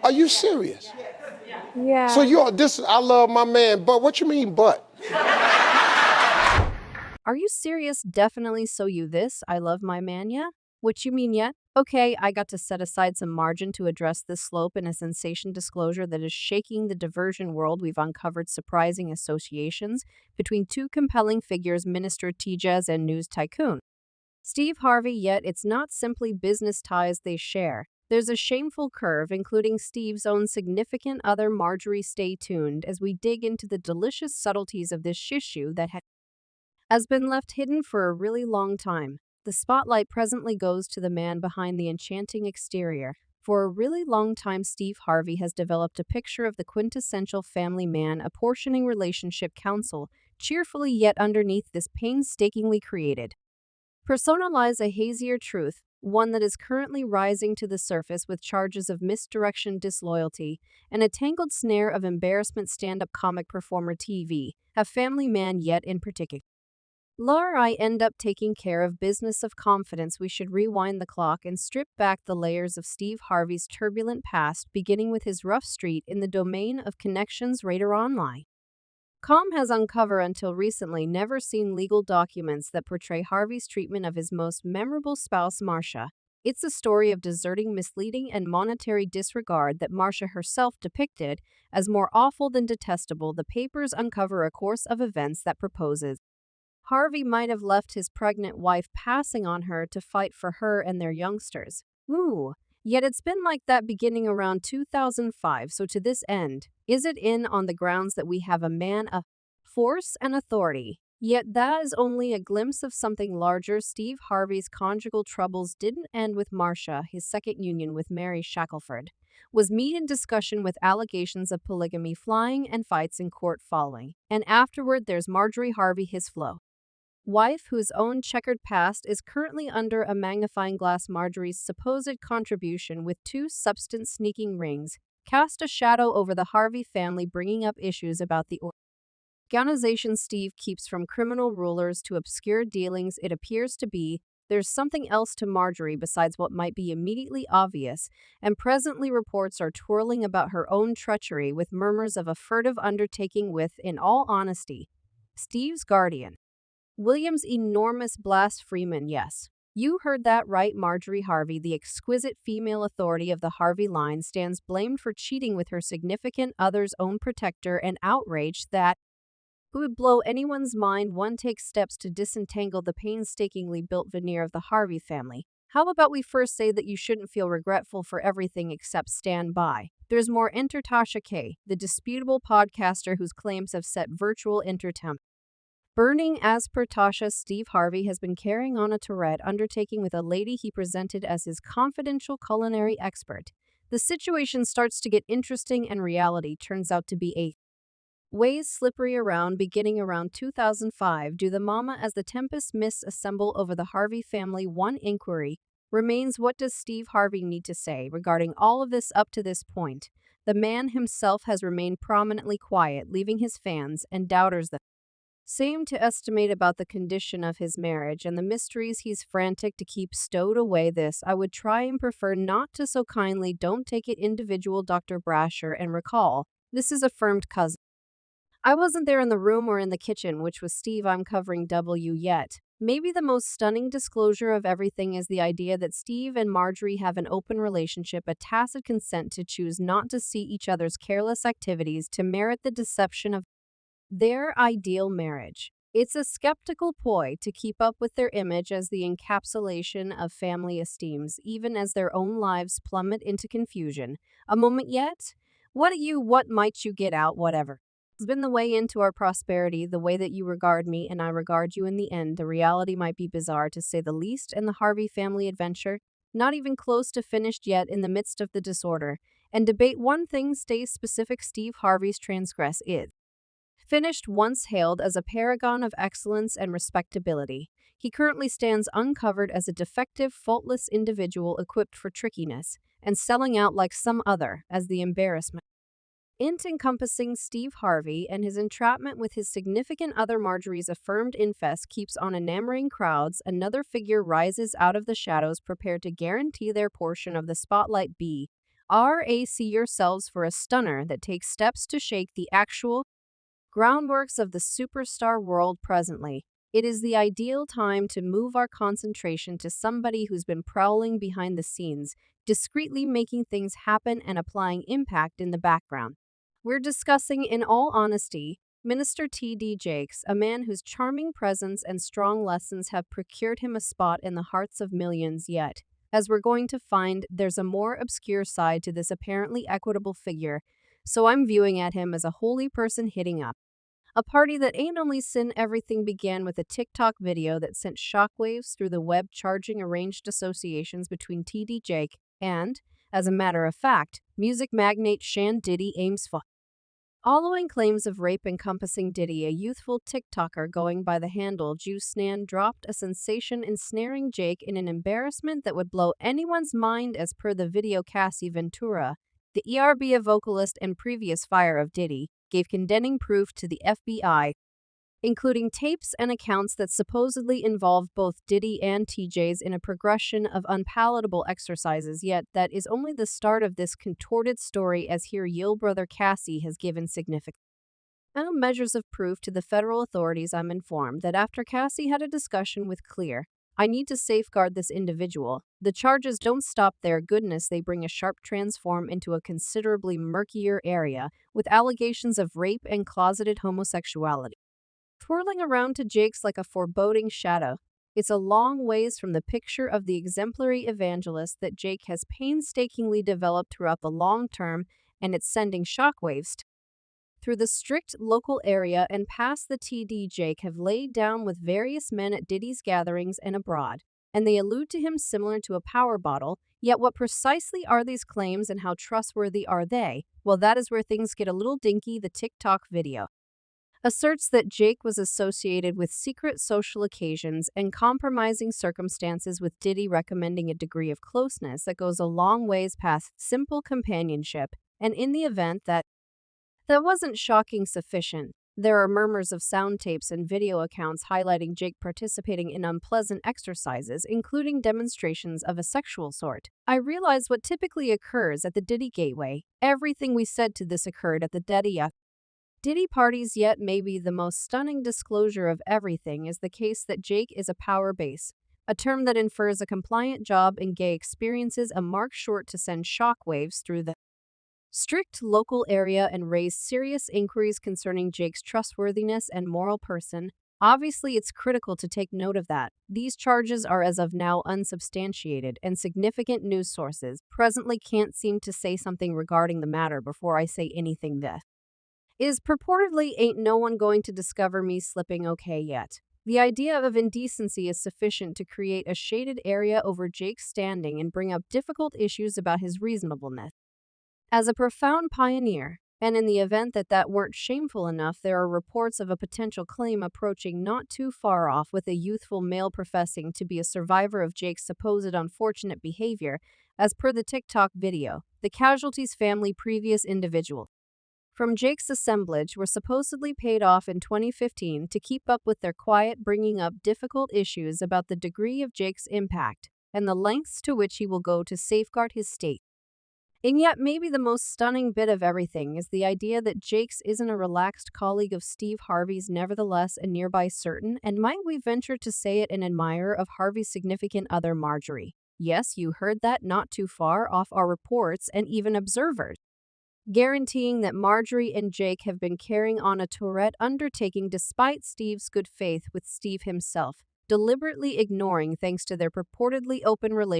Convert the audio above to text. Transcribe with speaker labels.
Speaker 1: Are you serious? So
Speaker 2: Yeah.
Speaker 1: you're this. I love my man, but what you mean, but?
Speaker 3: Are you serious? Definitely so you this. I love my man, yeah? What you mean yet? Okay, I got to set aside some margin to address this slope in a sensation disclosure that is shaking the diversion world. We've uncovered surprising associations between two compelling figures, Minister Tejas and news tycoon Steve Harvey, yet it's not simply business ties they share. There's a shameful curve, including Steve's own significant other, Marjorie. Stay tuned as we dig into the delicious subtleties of this shissue that has been left hidden for a really long time. The spotlight presently goes to the man behind the enchanting exterior. For a really long time, Steve Harvey has developed a picture of the quintessential family man, apportioning relationship counsel, cheerfully yet underneath this painstakingly created persona lies a hazier truth, one that is currently rising to the surface with charges of misdirection, disloyalty, and a tangled snare of embarrassment. Stand-up comic performer TV, a family man yet in particular. I end up taking care of business of confidence. We should rewind the clock and strip back the layers of Steve Harvey's turbulent past, beginning with his rough street in the domain of connections radar online. Com has uncovered until recently never seen legal documents that portray Harvey's treatment of his most memorable spouse, Marcia. It's a story of deserting, misleading, and monetary disregard that Marcia herself depicted as more awful than detestable. The papers uncover a course of events that proposes Harvey might have left his pregnant wife, passing on her to fight for her and their youngsters. Ooh. Yet it's been like that beginning around 2005, so to this end, is it in on the grounds that we have a man of force and authority? Yet that is only a glimpse of something larger. Steve Harvey's conjugal troubles didn't end with Marcia. His second union with Mary Shackelford was meat in discussion, with allegations of polygamy flying and fights in court following. And afterward, there's Marjorie Harvey, his wife, whose own checkered past is currently under a magnifying glass. Marjorie's supposed contribution with two substance sneaking rings cast a shadow over the Harvey family, bringing up issues about the organization Steve keeps, from criminal rulers to obscure dealings. It appears to be there's something else to Marjorie besides what might be immediately obvious, and presently reports are twirling about her own treachery, with murmurs of a furtive undertaking with, in all honesty, Steve's guardian, William's enormous blast. Freeman. Yes, you heard that right. Marjorie Harvey, the exquisite female authority of the Harvey line, stands blamed for cheating with her significant other's own protector, and outrage that would blow anyone's mind. One takes steps to disentangle the painstakingly built veneer of the Harvey family. How about we first say that you shouldn't feel regretful for everything except stand by. There's more. Enter Tasha K., the disputable podcaster whose claims have set virtual entertainment burning. As per Tasha, Steve Harvey has been carrying on a Tourette undertaking with a lady he presented as his confidential culinary expert. The situation starts to get interesting, and reality turns out to be a ways slippery around. Beginning around 2005, do the mama as the tempest mists assemble over the Harvey family. One inquiry remains: what does Steve Harvey need to say regarding all of this? Up to this point, the man himself has remained prominently quiet, leaving his fans and doubters the same to estimate about the condition of his marriage and the mysteries he's frantic to keep stowed away. This I would try and prefer not to so kindly. Don't take it individual, Dr. Brasher, and recall, this is affirmed cousin. I wasn't there in the room or in the kitchen, which was Steve. I'm covering W yet. Maybe the most stunning disclosure of everything is the idea that Steve and Marjorie have an open relationship, a tacit consent to choose not to see each other's careless activities to merit the deception of their ideal marriage. It's a skeptical ploy to keep up with their image as the encapsulation of family esteems, even as their own lives plummet into confusion. A moment yet? What might you get out? Whatever. It's been the way into our prosperity, the way that you regard me and I regard you. In the end, the reality might be bizarre to say the least, and the Harvey family adventure, not even close to finished yet. In the midst of the disorder and debate, one thing stays specific: Steve Harvey's transgress is finished. Once hailed as a paragon of excellence and respectability, he currently stands uncovered as a defective, faultless individual equipped for trickiness and selling out like some other as the embarrassment encompassing Steve Harvey and his entrapment with his significant other. Marjorie's affirmed infest keeps on enamoring crowds. Another figure rises out of the shadows, prepared to guarantee their portion of the spotlight. Be RAC yourselves for a stunner that takes steps to shake the actual groundworks of the superstar world presently. It is the ideal time to move our concentration to somebody who's been prowling behind the scenes, discreetly making things happen and applying impact in the background. We're discussing, in all honesty, Minister T.D. Jakes, a man whose charming presence and strong lessons have procured him a spot in the hearts of millions yet. As we're going to find, there's a more obscure side to this apparently equitable figure, so I'm viewing at him as a holy person hitting up a party that ain't only sin. Everything began with a TikTok video that sent shockwaves through the web, charging arranged associations between T.D. Jake and, as a matter of fact, music magnate Shan Diddy Ames. Following claims of rape encompassing Diddy, a youthful TikToker going by the handle JuiceNan dropped a sensation ensnaring Jake in an embarrassment that would blow anyone's mind. As per the video, Cassie Ventura, the ERB vocalist and previous fire of Diddy, gave condemning proof to the FBI, including tapes and accounts that supposedly involve both Diddy and TJ's in a progression of unpalatable exercises. Yet that is only the start of this contorted story, as here Yale brother Cassie has given significant measures of proof to the federal authorities. I'm informed that after Cassie had a discussion with Clear, I need to safeguard this individual. The charges don't stop there. Goodness, they bring a sharp transform into a considerably murkier area with allegations of rape and closeted homosexuality twirling around to Jake's like a foreboding shadow. It's a long ways from the picture of the exemplary evangelist that Jake has painstakingly developed throughout the long term, and it's sending shockwaves through the strict local area and past. The TD Jake have laid down with various men at Diddy's gatherings and abroad, and they allude to him similar to a power bottle. Yet what precisely are these claims and how trustworthy are they? Well, that is where things get a little dinky. The TikTok video asserts that Jake was associated with secret social occasions and compromising circumstances with Diddy, recommending a degree of closeness that goes a long ways past simple companionship. And in the event that wasn't shocking sufficient, there are murmurs of sound tapes and video accounts highlighting Jake participating in unpleasant exercises, including demonstrations of a sexual sort. I realize what typically occurs at the Diddy Gateway. Everything we said to this occurred at the Diddy parties, yet maybe the most stunning disclosure of everything is the case that Jake is a power base, a term that infers a compliant job in gay experiences, a mark short to send shockwaves through the strict local area and raise serious inquiries concerning Jake's trustworthiness and moral person. Obviously, it's critical to take note of that. These charges are as of now unsubstantiated, and significant news sources presently can't seem to say something regarding the matter before I say anything. This is purportedly ain't no one going to discover me slipping okay yet. The idea of indecency is sufficient to create a shaded area over Jake's standing and bring up difficult issues about his reasonableness as a profound pioneer. And in the event that weren't shameful enough, there are reports of a potential claim approaching not too far off, with a youthful male professing to be a survivor of Jake's supposed unfortunate behavior. As per the TikTok video, the casualty's family, previous individual from Jake's assemblage, were supposedly paid off in 2015 to keep up with their quiet, bringing up difficult issues about the degree of Jake's impact and the lengths to which he will go to safeguard his state. And yet, maybe the most stunning bit of everything is the idea that Jake's isn't a relaxed colleague of Steve Harvey's, nevertheless a nearby certain, and might we venture to say it, an admirer of Harvey's significant other, Marjorie. Yes, you heard that, not too far off our reports and even observers guaranteeing that Marjorie and Jake have been carrying on a Tourette undertaking despite Steve's good faith with Steve himself, deliberately ignoring thanks to their purportedly open relationship.